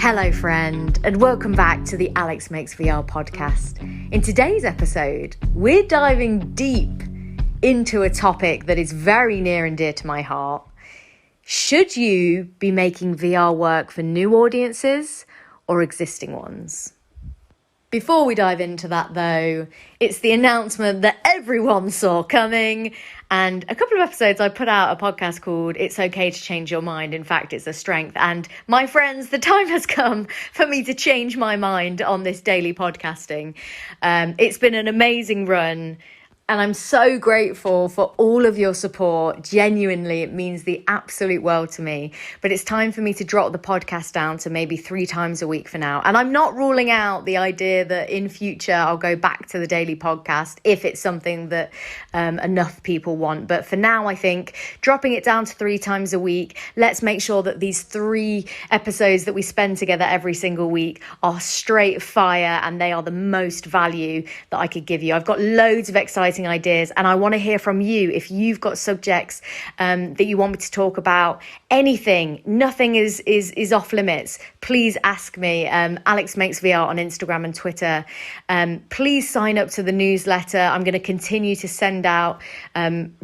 Hello friend, and welcome back to the Alex Makes VR podcast. In today's episode, we're diving deep into a topic that is very near and dear to my heart. Should you be making VR work for new audiences or existing ones? Before we dive into that though, it's the announcement that everyone saw coming. And a couple of episodes I put out a podcast called It's Okay to Change Your Mind. In fact, it's a strength. And my friends, the time has come for me to change my mind on this daily podcasting. It's been an amazing run. And I'm so grateful for all of your support. Genuinely, it means the absolute world to me. But it's time for me to drop the podcast down to maybe 3 times a week for now. And I'm not ruling out the idea that in future I'll go back to the daily podcast if it's something that enough people want. But for now, I think dropping it down to 3 times a week, let's make sure that these 3 episodes that we spend together every single week are straight fire and they are the most value that I could give you. I've got loads of exciting ideas and I want to hear from you. If you've got subjects that you want me to talk about, anything, nothing is off limits, please ask me. Alex Makes VR on Instagram and Twitter. Please sign up to the newsletter. I'm going to continue to send out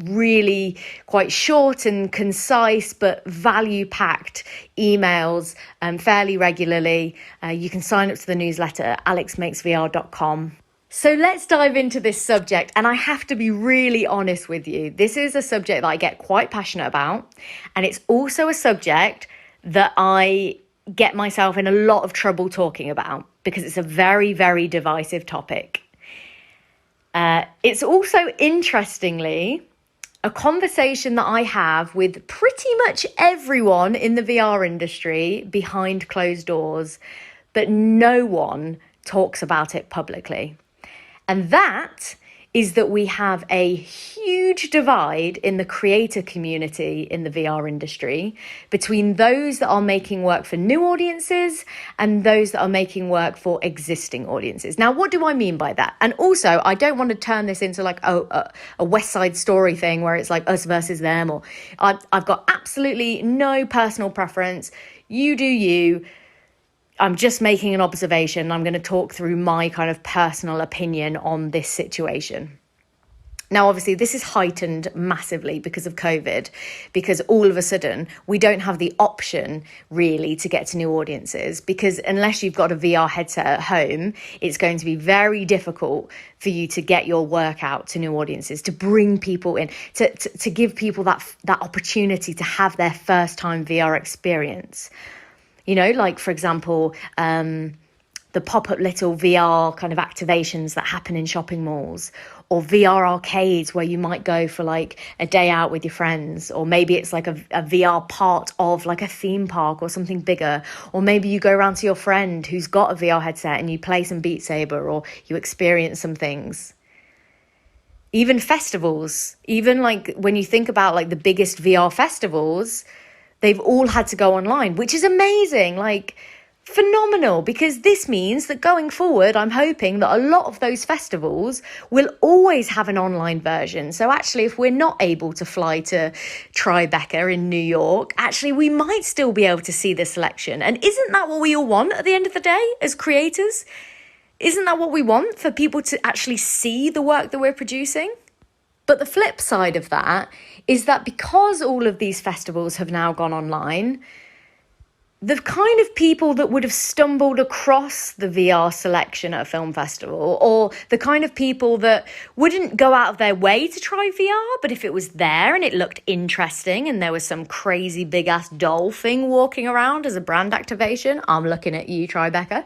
really quite short and concise but value packed emails fairly regularly. You can sign up to the newsletter at alexmakesvr.com. So let's dive into this subject, and I have to be really honest with you. This is a subject that I get quite passionate about, and it's also a subject that I get myself in a lot of trouble talking about because it's a very, very divisive topic. It's also, interestingly, a conversation that I have with pretty much everyone in the VR industry behind closed doors, but no one talks about it publicly. And that is that we have a huge divide in the creator community in the VR industry between those that are making work for new audiences and those that are making work for existing audiences. Now, what do I mean by that? And also, I don't want to turn this into like a West Side Story thing where it's like us versus them, or I've got absolutely no personal preference. You do you. I'm just making an observation. I'm going to talk through my kind of personal opinion on this situation. Now, obviously, this is heightened massively because of COVID, because all of a sudden we don't have the option really to get to new audiences, because unless you've got a VR headset at home, it's going to be very difficult for you to get your work out to new audiences, to bring people in, to give people that opportunity to have their first time VR experience. You know, like, for example, the pop-up little VR kind of activations that happen in shopping malls, or VR arcades where you might go for like a day out with your friends, or maybe it's like a VR part of like a theme park or something bigger, or maybe you go around to your friend who's got a VR headset and you play some Beat Saber, or you experience some things. Even festivals, even like when you think about like the biggest VR festivals, they've all had to go online, which is amazing, like phenomenal, because this means that going forward, I'm hoping that a lot of those festivals will always have an online version. So actually, if we're not able to fly to Tribeca in New York, actually, we might still be able to see the selection. And isn't that what we all want at the end of the day as creators? Isn't that what we want, for people to actually see the work that we're producing? But the flip side of that is that because all of these festivals have now gone online, the kind of people that would have stumbled across the VR selection at a film festival, or the kind of people that wouldn't go out of their way to try VR, but if it was there and it looked interesting and there was some crazy big ass doll thing walking around as a brand activation, I'm looking at you, Tribeca.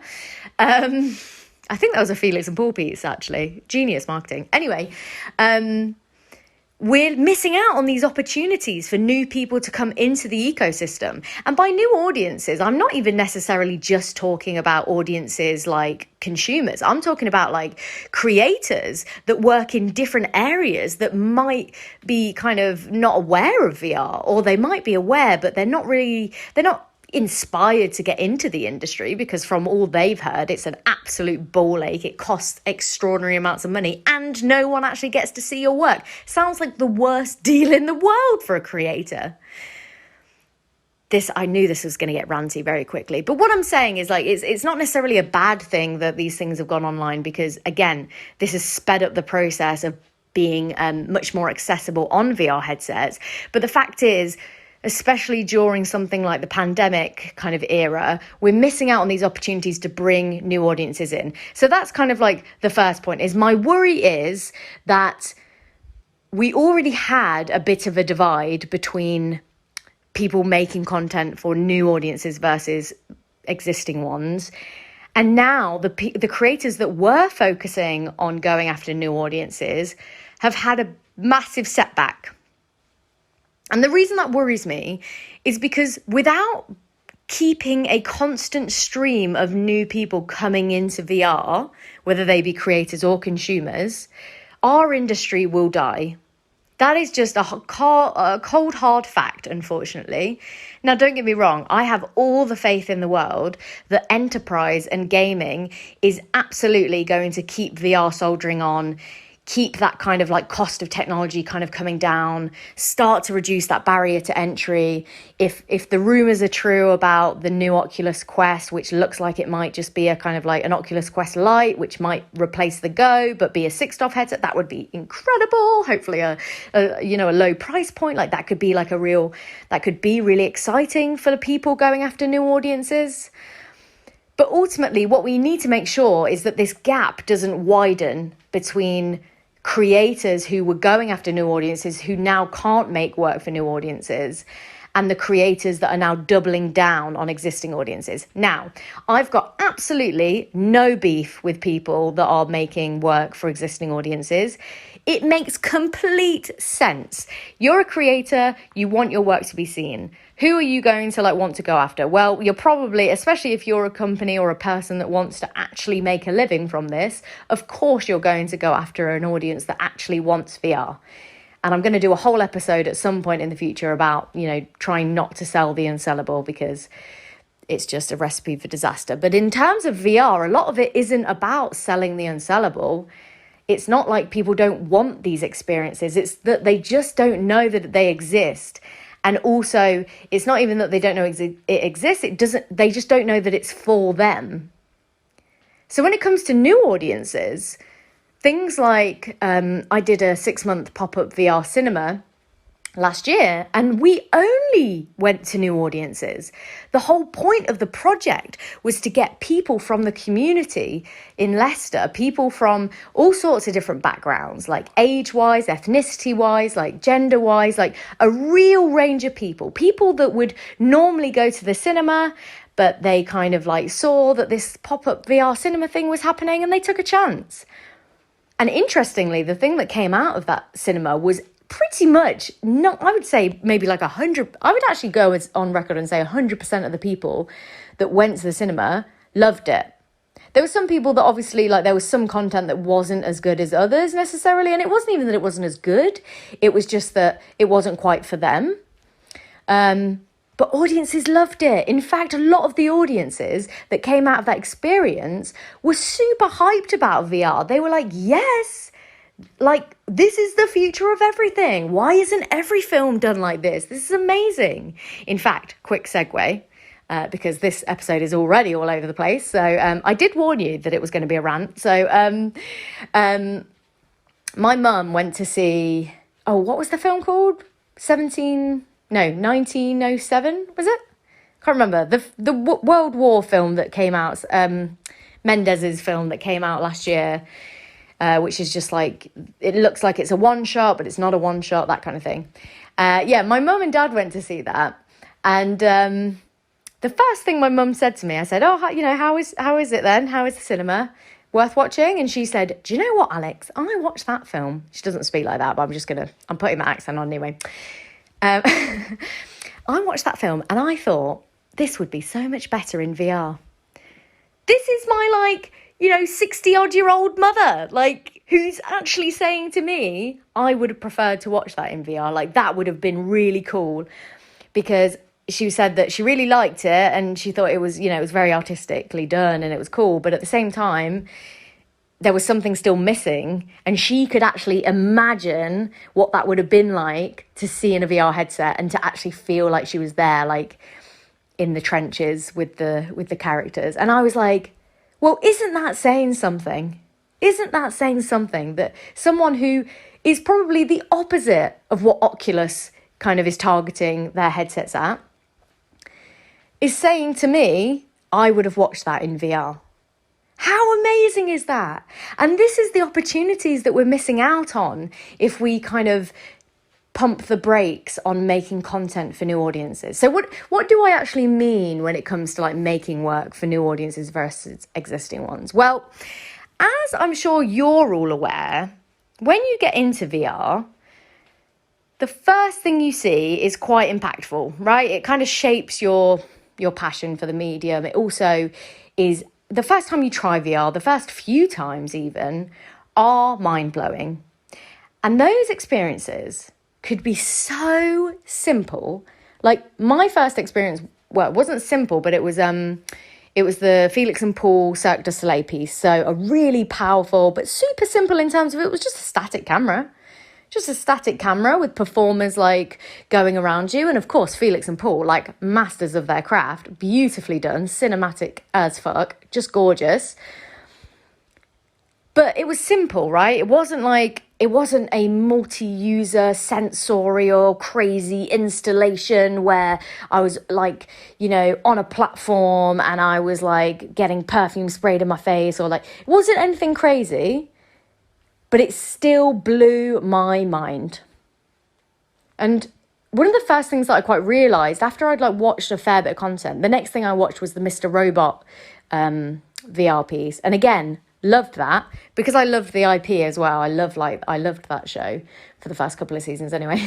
I think that was a Felix and Paul piece, actually. Genius marketing. Anyway, we're missing out on these opportunities for new people to come into the ecosystem. And by new audiences, I'm not even necessarily just talking about audiences like consumers. I'm talking about like creators that work in different areas that might be kind of not aware of VR, or they might be aware, but they're not inspired to get into the industry because from all they've heard, it's an absolute ball ache. It costs extraordinary amounts of money and no one actually gets to see your work. Sounds like the worst deal in the world for a creator. I knew this was going to get ranty very quickly. But what I'm saying is, like, it's not necessarily a bad thing that these things have gone online, because, again, this has sped up the process of being much more accessible on VR headsets. But the fact is, especially during something like the pandemic kind of era, we're missing out on these opportunities to bring new audiences in. So that's kind of like the first point. Is my worry is that we already had a bit of a divide between people making content for new audiences versus existing ones. And now the creators that were focusing on going after new audiences have had a massive setback. And the reason that worries me is because without keeping a constant stream of new people coming into VR, whether they be creators or consumers, our industry will die. That is just a cold, hard fact, unfortunately. Now, don't get me wrong. I have all the faith in the world that enterprise and gaming is absolutely going to keep VR soldiering on, keep that kind of like cost of technology kind of coming down, start to reduce that barrier to entry. If the rumors are true about the new Oculus Quest, which looks like it might just be a kind of like an Oculus Quest Lite, which might replace the Go, but be a 6DoF headset, that would be incredible. Hopefully a low price point, like that could be really exciting for the people going after new audiences. But ultimately, what we need to make sure is that this gap doesn't widen between creators who were going after new audiences who now can't make work for new audiences, and the creators that are now doubling down on existing audiences. Now, I've got absolutely no beef with people that are making work for existing audiences. It makes complete sense. You're a creator, you want your work to be seen. Who are you going to want to go after? Well, you're probably, especially if you're a company or a person that wants to actually make a living from this, of course you're going to go after an audience that actually wants VR. And I'm going to do a whole episode at some point in the future about, trying not to sell the unsellable, because it's just a recipe for disaster. But in terms of VR, a lot of it isn't about selling the unsellable. It's not like people don't want these experiences. It's that they just don't know that they exist. And also, it's not even that they don't know it exists. They just don't know that it's for them. So when it comes to new audiences, things like I did a 6-month pop-up VR cinema last year, and we only went to new audiences. The whole point of the project was to get people from the community in Leicester, people from all sorts of different backgrounds, like age-wise, ethnicity-wise, like gender-wise, like a real range of people that would normally go to the cinema, but they kind of saw that this pop-up VR cinema thing was happening and they took a chance. And interestingly, the thing that came out of that cinema was pretty much, I would say maybe 100, I would actually go on record and say 100% of the people that went to the cinema loved it. There were some people that obviously, there was some content that wasn't as good as others necessarily, and it wasn't even that it wasn't as good, it was just that it wasn't quite for them. But audiences loved it. In fact, a lot of the audiences that came out of that experience were super hyped about VR. They were like, yes, this is the future of everything. Why isn't every film done like this? This is amazing. In fact, quick segue, because this episode is already all over the place. So I did warn you that it was going to be a rant. So my mum went to see, what was the film called? 1907, was it? Can't remember. The World War film that came out, Mendes's film that came out last year, which is just it looks like it's a one-shot, but it's not a one-shot, that kind of thing. My mum and dad went to see that. And the first thing my mum said to me, I said, how is it then? How is the cinema? Worth watching? And she said, do you know what, Alex? I watched that film. She doesn't speak like that, but I'm putting that accent on anyway. I watched that film and I thought this would be so much better in VR. This is my 60-odd-year-old mother, who's actually saying to me, I would have preferred to watch that in VR. That would have been really cool, because she said that she really liked it and she thought it was, it was very artistically done and it was cool. But at the same time, there was something still missing, and she could actually imagine what that would have been like to see in a VR headset and to actually feel like she was there. in the trenches with the characters. And I was like, well, isn't that saying something? Isn't that saying something that someone who is probably the opposite of what Oculus kind of is targeting their headsets at is saying to me, I would have watched that in VR. How amazing is that? And this is the opportunities that we're missing out on if we kind of pump the brakes on making content for new audiences. So what do I actually mean when it comes to like making work for new audiences versus existing ones? Well, as I'm sure you're all aware, when you get into VR, the first thing you see is quite impactful, right? It kind of shapes your passion for the medium. It also is, the first time you try VR, the first few times even, are mind-blowing. And those experiences could be so simple. Like my first experience, well, it wasn't simple, but it was the Felix and Paul Cirque du Soleil piece. So a really powerful, but super simple in terms of it was just a static camera. Just a static camera with performers like going around you. And of course, Felix and Paul, like masters of their craft, beautifully done, cinematic as fuck, just gorgeous. But it was simple, right? It wasn't a multi-user sensorial crazy installation where I was like, you know, on a platform and I was like getting perfume sprayed in my face, or like, it wasn't anything crazy, but it still blew my mind. And one of the first things that I quite realised after I'd like watched a fair bit of content, the next thing I watched was the Mr. Robot VR piece. And again, loved that because I loved the IP as well. I loved that show for the first couple of seasons anyway.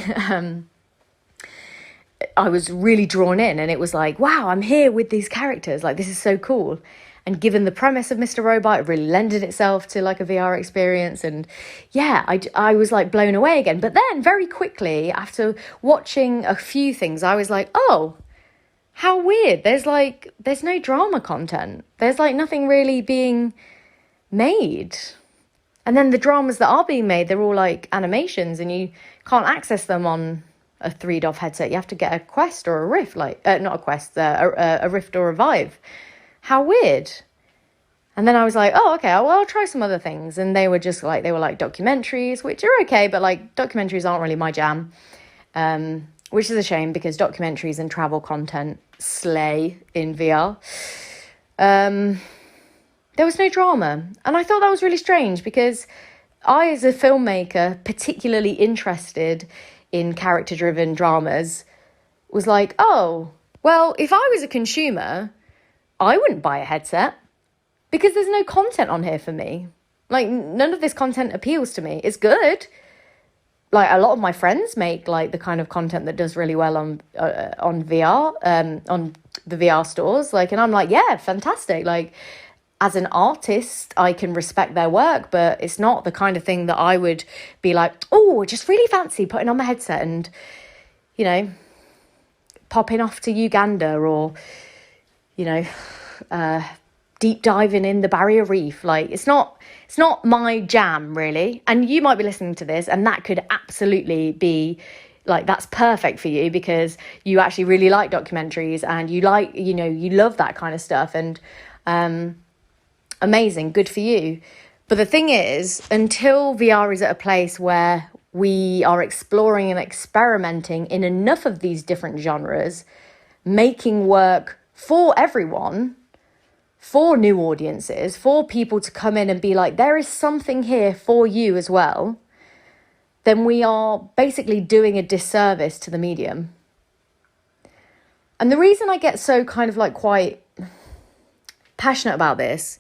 I was really drawn in, and it was like, wow, I'm here with these characters. Like, this is so cool. And given the premise of Mr. Robot, it really lended itself to like a VR experience. And yeah, I was like blown away again. But then very quickly after watching a few things, I was like, oh, how weird. There's no drama content. There's like nothing really being made. And then the dramas that are being made, they're all like animations, and you can't access them on a 3DOF headset. You have to get a Quest or a Rift, not a Quest, a Rift or a Vive. How weird. And then I was like, oh, okay, well, I'll try some other things. And they were like documentaries, which are okay, but like documentaries aren't really my jam, which is a shame because documentaries and travel content slay in VR. There was no drama. And I thought that was really strange because I, as a filmmaker, particularly interested in character-driven dramas, was like, oh, well, if I was a consumer, I wouldn't buy a headset because there's no content on here for me. Like, none of this content appeals to me. It's good. Like, a lot of my friends make like the kind of content that does really well on VR, on the VR stores. Like, and I'm like, yeah, fantastic. Like, as an artist, I can respect their work, but it's not the kind of thing that I would be like, oh, just really fancy putting on my headset and, you know, popping off to Uganda or, you know, deep diving in the Barrier Reef. Like, it's not my jam, really. And you might be listening to this and that could absolutely be like, that's perfect for you because you actually really like documentaries and you like, you know, you love that kind of stuff. And amazing, good for you. But the thing is, until VR is at a place where we are exploring and experimenting in enough of these different genres, making work for everyone, for new audiences, for people to come in and be like, there is something here for you as well, then we are basically doing a disservice to the medium. And the reason I get so kind of like quite passionate about this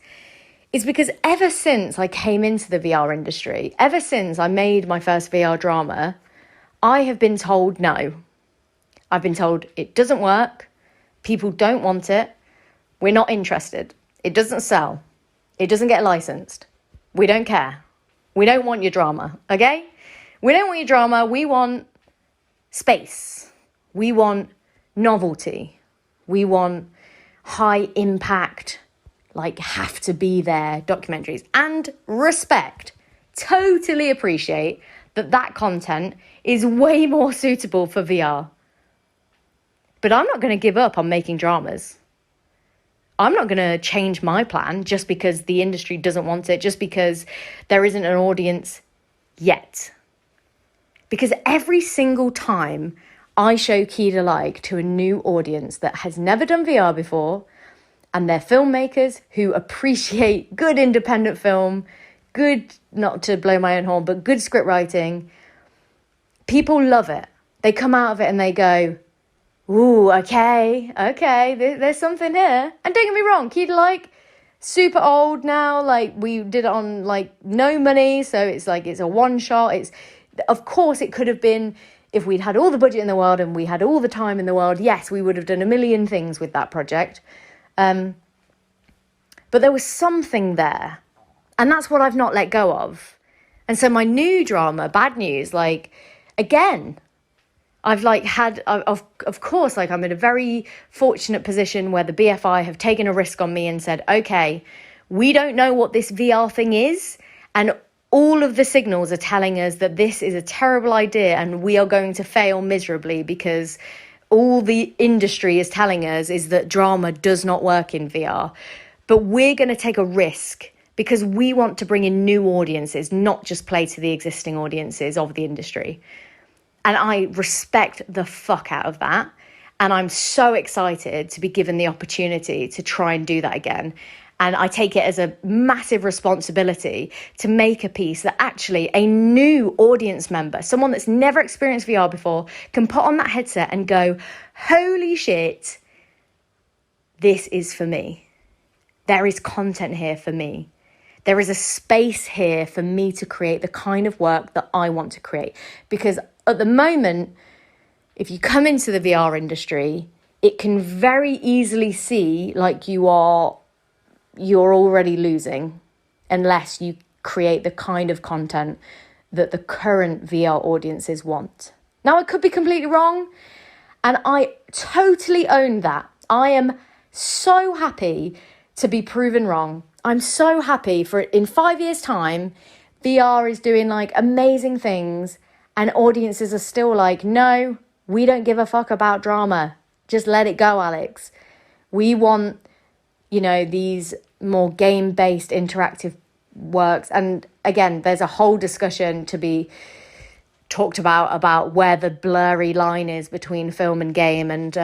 is because ever since I came into the VR industry, ever since I made my first VR drama, I have been told no. I've been told it doesn't work, people don't want it, we're not interested, it doesn't sell, it doesn't get licensed, we don't care, we don't want your drama, okay? We don't want your drama, we want space, we want novelty, we want high impact, like have to be there documentaries, and respect, totally appreciate that content is way more suitable for VR. But I'm not going to give up on making dramas. I'm not going to change my plan just because the industry doesn't want it, just because there isn't an audience yet. Because every single time I show Key to Like to a new audience that has never done VR before, and they're filmmakers who appreciate good independent film, good, not to blow my own horn, but good script writing, people love it. They come out of it and they go, ooh, okay, there's something here. And don't get me wrong, Key to Like, super old now. Like, we did it on, like, no money, so it's like, it's a one shot. Of course, it could have been, if we'd had all the budget in the world and we had all the time in the world, yes, we would have done a million things with that project. But there was something there. And that's what I've not let go of. And so my new drama, Bad News, like, again, I've like had, of course, like I'm in a very fortunate position where the BFI have taken a risk on me and said, okay, we don't know what this VR thing is. And all of the signals are telling us that this is a terrible idea and we are going to fail miserably, because all the industry is telling us is that drama does not work in VR. But we're going to take a risk because we want to bring in new audiences, not just play to the existing audiences of the industry. And I respect the fuck out of that. And I'm so excited to be given the opportunity to try and do that again. And I take it as a massive responsibility to make a piece that actually a new audience member, someone that's never experienced VR before, can put on that headset and go, holy shit, this is for me. There is content here for me. There is a space here for me to create the kind of work that I want to create. Because at the moment, if you come into the VR industry, it can very easily see like you're already losing unless you create the kind of content that the current VR audiences want. Now, I could be completely wrong, and I totally own that. I am so happy to be proven wrong. I'm so happy for in 5 years' time, VR is doing like amazing things and audiences are still like, no, we don't give a fuck about drama. Just let it go, Alex. We want, these more game-based interactive works. And again, there's a whole discussion to be talked about where the blurry line is between film and game. And,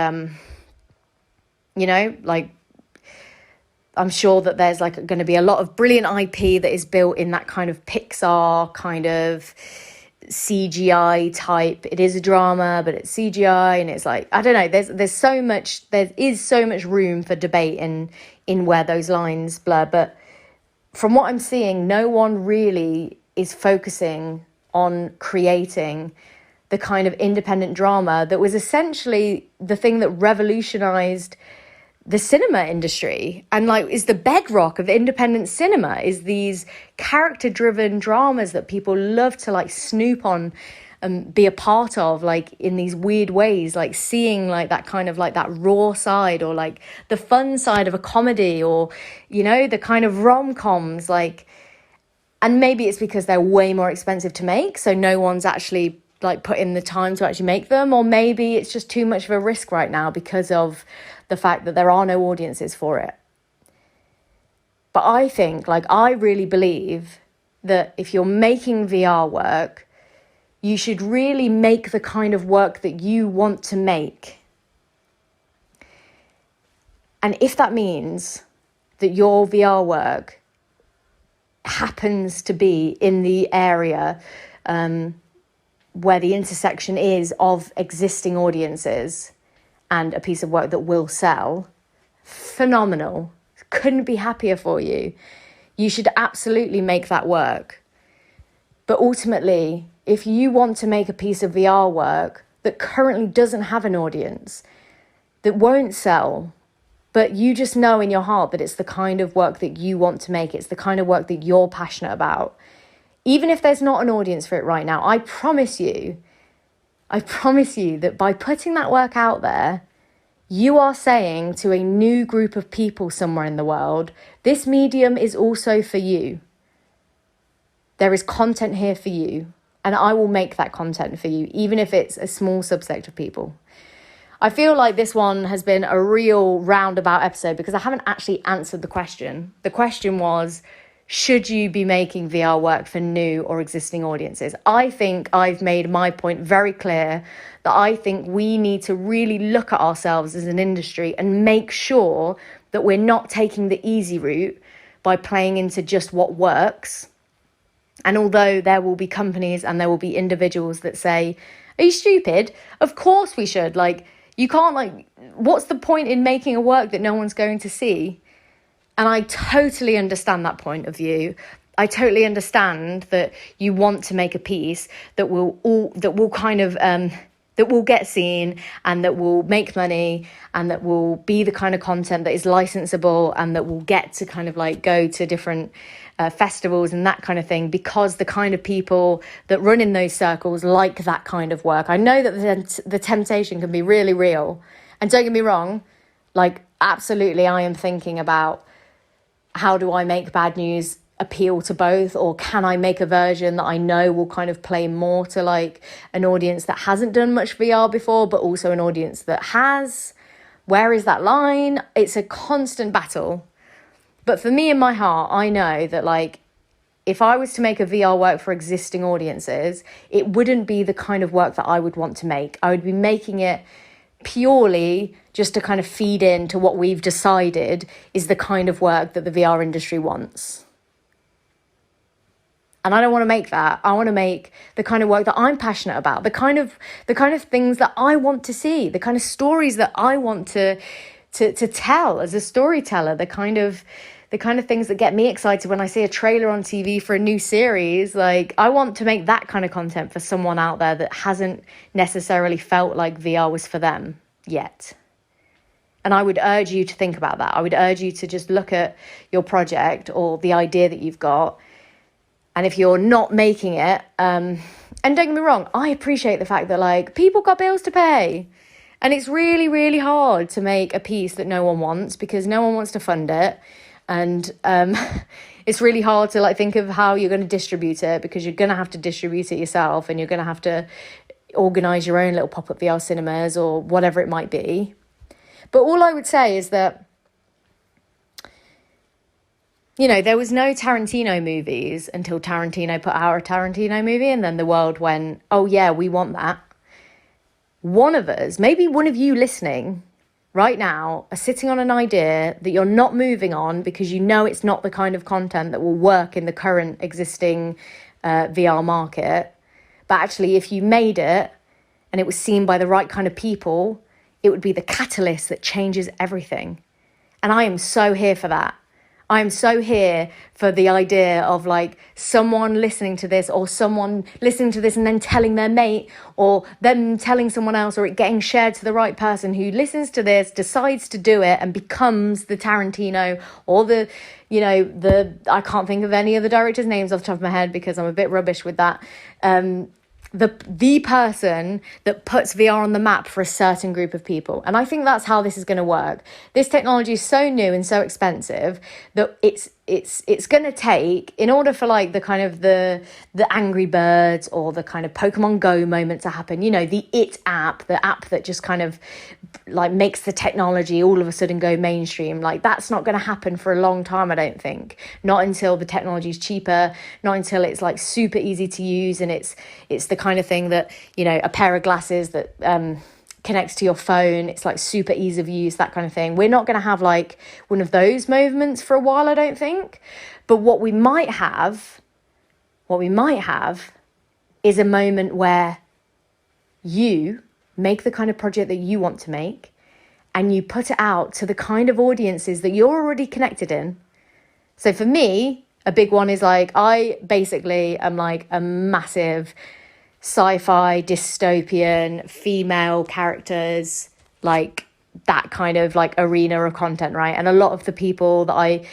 I'm sure that there's like going to be a lot of brilliant IP that is built in that kind of Pixar kind of CGI type. It is a drama, but it's CGI, and it's like, I don't know, there is so much room for debate in where those lines blur. But from what I'm seeing, no one really is focusing on creating the kind of independent drama that was essentially the thing that revolutionized the cinema industry and like is the bedrock of independent cinema, is these character-driven dramas that people love to like snoop on and be a part of, like in these weird ways, like seeing like that kind of like that raw side, or like the fun side of a comedy, or the kind of rom-coms, like. And maybe it's because they're way more expensive to make, so no one's actually like put in the time to actually make them, or maybe it's just too much of a risk right now because of the fact that there are no audiences for it. But I think, like, I really believe that if you're making VR work, you should really make the kind of work that you want to make. And if that means that your VR work happens to be in the area where the intersection is of existing audiences and a piece of work that will sell, phenomenal. Couldn't be happier for you. You should absolutely make that work. But ultimately, if you want to make a piece of VR work that currently doesn't have an audience, that won't sell, but you just know in your heart that it's the kind of work that you want to make, it's the kind of work that you're passionate about, even if there's not an audience for it right now, I promise you that by putting that work out there, you are saying to a new group of people somewhere in the world, this medium is also for you. There is content here for you, and I will make that content for you, even if it's a small subset of people. I feel like this one has been a real roundabout episode because I haven't actually answered the question. The question was, should you be making VR work for new or existing audiences? I think I've made my point very clear that I think we need to really look at ourselves as an industry and make sure that we're not taking the easy route by playing into just what works. And although there will be companies and there will be individuals that say, are you stupid? Of course we should. Like, you can't, like, what's the point in making a work that no one's going to see? And I totally understand that point of view. I totally understand that you want to make a piece that will get seen and that will make money and that will be the kind of content that is licensable and that will get to kind of like go to different festivals and that kind of thing, because the kind of people that run in those circles like that kind of work. I know that the temptation can be really real. And don't get me wrong, like, absolutely I am thinking about, how do I make bad news appeal to both, or can I make a version that I know will kind of play more to like an audience that hasn't done much VR before, but also an audience that has? Where is that line? It's a constant battle. But for me in my heart, I know that like, if I was to make a VR work for existing audiences, it wouldn't be the kind of work that I would want to make. I would be making it purely just to kind of feed into what we've decided is the kind of work that the VR industry wants. And I don't want to make that. I want to make the kind of work that I'm passionate about, the kind of things that I want to see, the kind of stories that I want to tell as a storyteller, the kind of things that get me excited when I see a trailer on TV for a new series. Like, I want to make that kind of content for someone out there that hasn't necessarily felt like VR was for them yet. And I would urge you to think about that. I would urge you to just look at your project or the idea that you've got. And if you're not making it, and don't get me wrong, I appreciate the fact that like people got bills to pay. And it's really, really hard to make a piece that no one wants because no one wants to fund it. And it's really hard to like think of how you're going to distribute it, because you're going to have to distribute it yourself and you're going to have to organise your own little pop-up VR cinemas or whatever it might be. But all I would say is that, you know, there was no Tarantino movies until Tarantino put out a Tarantino movie, and then the world went, oh yeah, we want that. One of us, maybe one of you listening right now, are sitting on an idea that you're not moving on because you know it's not the kind of content that will work in the current existing VR market. But actually, if you made it and it was seen by the right kind of people, it would be the catalyst that changes everything. And I am so here for that. I'm so here for the idea of like someone listening to this, or someone listening to this and then telling their mate, or them telling someone else, or it getting shared to the right person who listens to this, decides to do it and becomes the Tarantino or I can't think of any of the directors' names off the top of my head because I'm a bit rubbish with that. The person that puts VR on the map for a certain group of people. And I think that's how this is going to work. This technology is so new and so expensive that it's going to take, in order for like the kind of the Angry Birds or the kind of Pokemon Go moment to happen, you know, the app, the app that just kind of like makes the technology all of a sudden go mainstream. Like, that's not going to happen for a long time, I don't think. Not until the technology is cheaper, not until it's like super easy to use, and it's the kind of thing that, you know, a pair of glasses that connects to your phone, it's like super ease of use, that kind of thing. We're not going to have like one of those moments for a while, I don't think. But what we might have is a moment where you make the kind of project that you want to make and you put it out to the kind of audiences that you're already connected in. So for me, a big one is like, I basically am like a massive sci-fi, dystopian, female characters, like that kind of like arena of content, right? And a lot of the people that I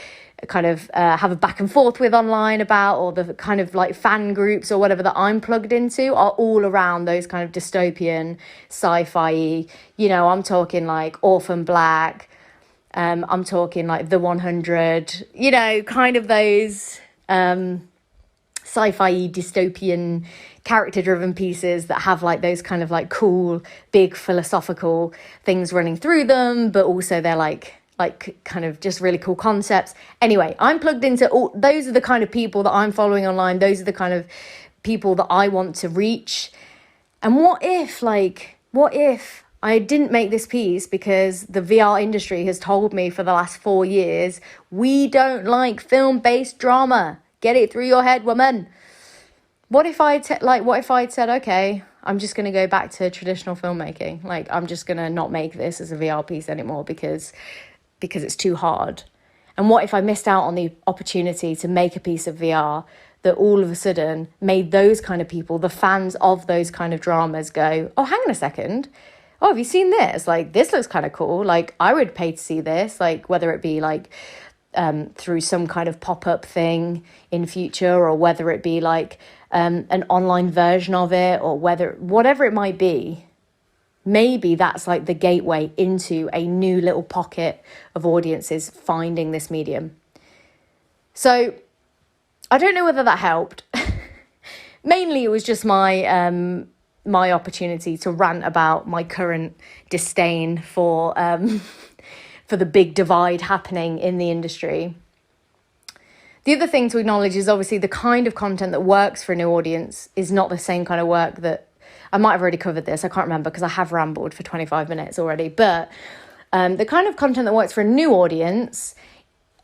kind of have a back and forth with online about, or the kind of like fan groups or whatever that I'm plugged into, are all around those kind of dystopian, sci-fi, you know, I'm talking like Orphan Black, I'm talking like The 100, you know, kind of those sci-fi dystopian character driven pieces that have like those kind of like cool big philosophical things running through them, but also they're like kind of just really cool concepts. Anyway, I'm plugged into all those. Are the kind of people that I'm following online. Those are the kind of people that I want to reach. And what if I didn't make this piece because the VR industry has told me for the last 4 years, we don't like film-based drama. Get it through your head, woman. What if I'd said, okay, I'm just going to go back to traditional filmmaking. Like, I'm just going to not make this as a VR piece anymore because it's too hard. And what if I missed out on the opportunity to make a piece of VR that all of a sudden made those kind of people, the fans of those kind of dramas, go, oh, hang on a second. Oh, have you seen this? Like, this looks kind of cool. Like, I would pay to see this. Like, whether it be like through some kind of pop-up thing in future, or whether it be like an online version of it, or whatever it might be. Maybe that's like the gateway into a new little pocket of audiences finding this medium. So I don't know whether that helped. Mainly it was just my opportunity to rant about my current disdain for the big divide happening in the industry. The other thing to acknowledge is obviously the kind of content that works for a new audience is not the same kind of work that I might have already covered this. I can't remember because I have rambled for 25 minutes already. But the kind of content that works for a new audience,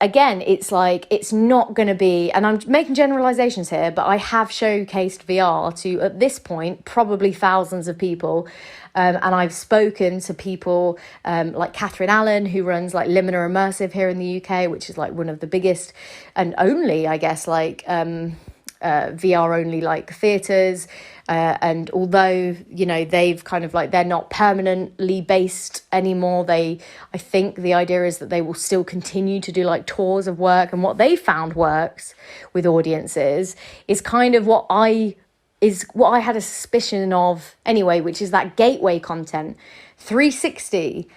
again, it's like, it's not going to be, and I'm making generalizations here, but I have showcased VR to, at this point, probably thousands of people. And I've spoken to people like Catherine Allen, who runs like Limina Immersive here in the UK, which is like one of the biggest and only, I guess, like VR only like theatres. And although, you know, they've kind of like, they're not permanently based anymore. I think the idea is that they will still continue to do like tours of work. And what they found works with audiences is kind of what I had a suspicion of anyway, which is that gateway content, 360,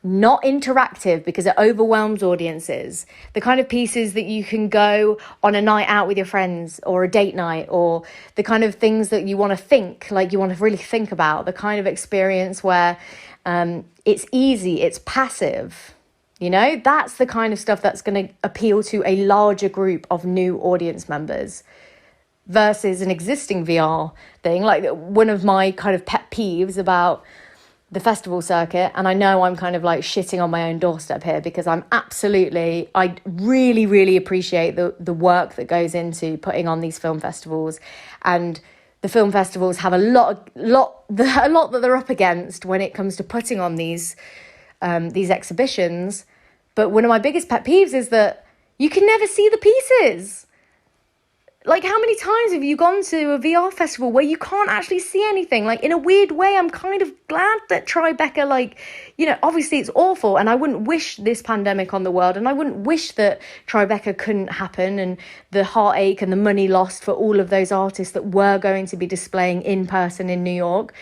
not interactive because it overwhelms audiences. The kind of pieces that you can go on a night out with your friends or a date night, or the kind of things that you want to think, like you want to really think about, the kind of experience where it's easy, it's passive. You know, that's the kind of stuff that's going to appeal to a larger group of new audience members versus an existing VR thing. Like, one of my kind of pet peeves about the festival circuit, and I know I'm kind of like shitting on my own doorstep here because I really, really appreciate the work that goes into putting on these film festivals, and the film festivals have a lot that they're up against when it comes to putting on these exhibitions. But one of my biggest pet peeves is that you can never see the pieces. Like, how many times have you gone to a VR festival where you can't actually see anything? Like, in a weird way, I'm kind of glad that Tribeca, like, you know, obviously it's awful, and I wouldn't wish this pandemic on the world, and I wouldn't wish that Tribeca couldn't happen, and the heartache and the money lost for all of those artists that were going to be displaying in person in New York.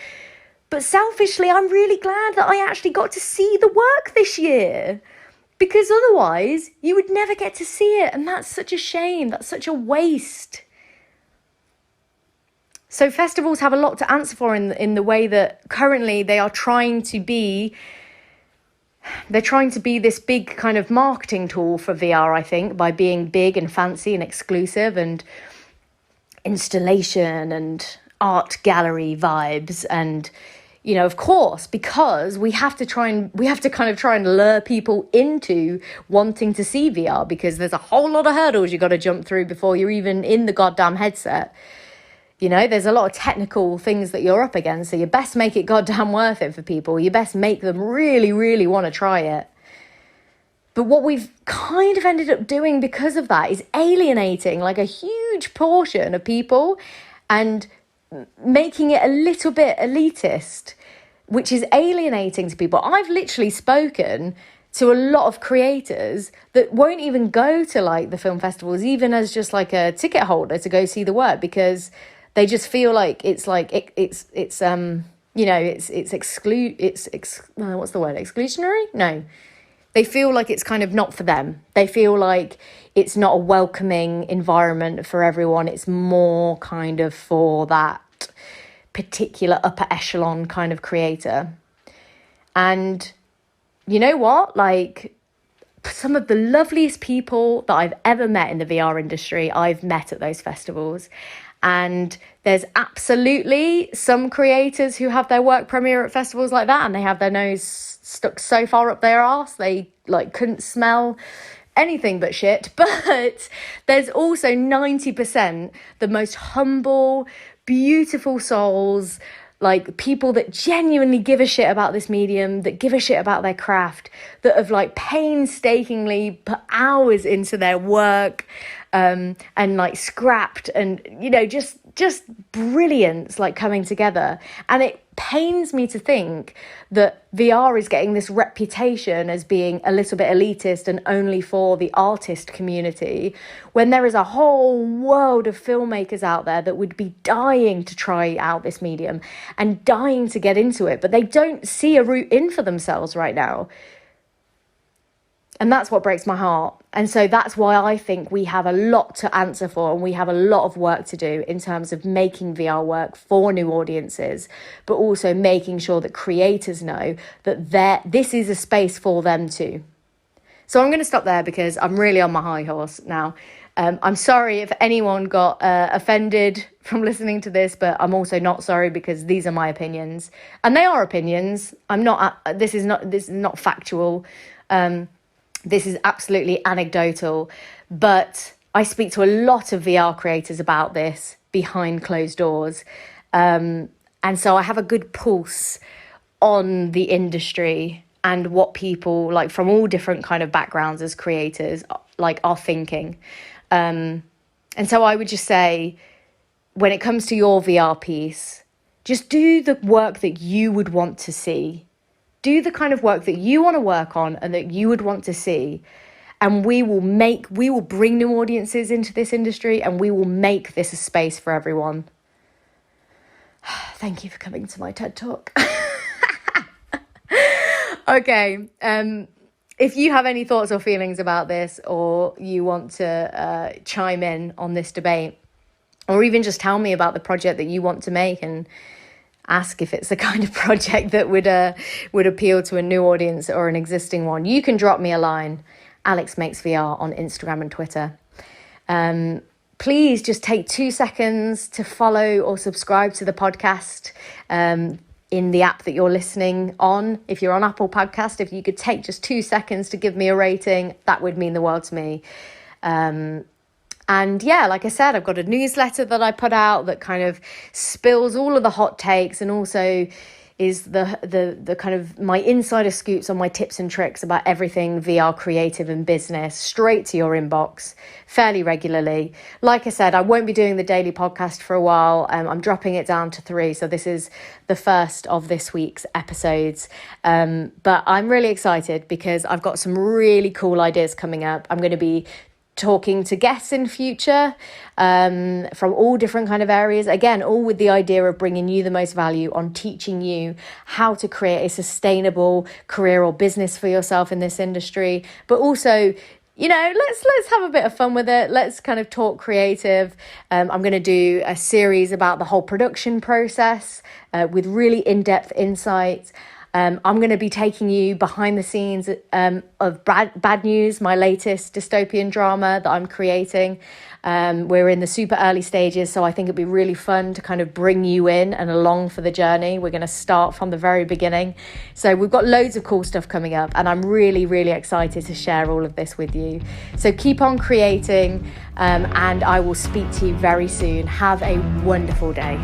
But selfishly, I'm really glad that I actually got to see the work this year, because otherwise you would never get to see it. And that's such a shame. That's such a waste. So festivals have a lot to answer for in the way that currently they are trying to be this big kind of marketing tool for VR, I think, by being big and fancy and exclusive and installation and art gallery vibes. And, you know, of course, because we have to kind of try and lure people into wanting to see VR, because there's a whole lot of hurdles you got to jump through before you're even in the goddamn headset. You know, there's a lot of technical things that you're up against, so you best make it goddamn worth it for people. You best make them really, really want to try it. But what we've kind of ended up doing because of that is alienating like a huge portion of people and making it a little bit elitist, which is alienating to people. I've literally spoken to a lot of creators that won't even go to like the film festivals, even as just like a ticket holder to go see the work, because they just feel like it's like it's what's the word, exclusionary? No, they feel like it's kind of not for them. They feel like it's not a welcoming environment for everyone. It's more kind of for that particular upper echelon kind of creator. And you know what? Like, some of the loveliest people that I've ever met in the VR industry, I've met at those festivals. And there's absolutely some creators who have their work premiere at festivals like that, and they have their nose stuck so far up their arse they like couldn't smell anything but shit. But there's also 90% the most humble, beautiful souls, like people that genuinely give a shit about this medium, that give a shit about their craft, that have like painstakingly put hours into their work, and like scrapped, and you know, just brilliance like coming together. And it pains me to think that VR is getting this reputation as being a little bit elitist and only for the artist community, when there is a whole world of filmmakers out there that would be dying to try out this medium and dying to get into it, but they don't see a route in for themselves right now. And that's what breaks my heart. And so that's why I think we have a lot to answer for, and we have a lot of work to do in terms of making VR work for new audiences, but also making sure that creators know that this is a space for them too. So I'm going to stop there because I'm really on my high horse now. I'm sorry if anyone got offended from listening to this, but I'm also not sorry because these are my opinions, and they are opinions. This is not factual. This is absolutely anecdotal, but I speak to a lot of VR creators about this behind closed doors. And so I have a good pulse on the industry and what people like from all different kind of backgrounds as creators like are thinking. And so I would just say, when it comes to your VR piece, just do the work that you would want to see. Do the kind of work that you want to work on and that you would want to see. And we will bring new audiences into this industry, and we will make this a space for everyone. Thank you for coming to my TED Talk. Okay. If you have any thoughts or feelings about this, or you want to chime in on this debate, or even just tell me about the project that you want to make and ask if it's the kind of project that would appeal to a new audience or an existing one, you can drop me a line, Alex Makes VR, on Instagram and Twitter. Please just take 2 seconds to follow or subscribe to the podcast in the app that you're listening on. If you're on Apple Podcast, if you could take just 2 seconds to give me a rating, that would mean the world to me. And yeah, like I said, I've got a newsletter that I put out that kind of spills all of the hot takes, and also is the kind of my insider scoops on my tips and tricks about everything VR creative and business straight to your inbox fairly regularly. Like I said, I won't be doing the daily podcast for a while. I'm dropping it down to 3. So this is the first of this week's episodes. But I'm really excited because I've got some really cool ideas coming up. I'm going to be talking to guests in future from all different kind of areas, again, all with the idea of bringing you the most value on teaching you how to create a sustainable career or business for yourself in this industry, but also, you know, let's have a bit of fun with it. Let's kind of talk creative. I'm going to do a series about the whole production process with really in-depth insights. I'm going to be taking you behind the scenes of Bad News, my latest dystopian drama that I'm creating. We're in the super early stages, so I think it'd be really fun to kind of bring you in and along for the journey. We're going to start from the very beginning. So we've got loads of cool stuff coming up, and I'm really, really excited to share all of this with you. So keep on creating, and I will speak to you very soon. Have a wonderful day.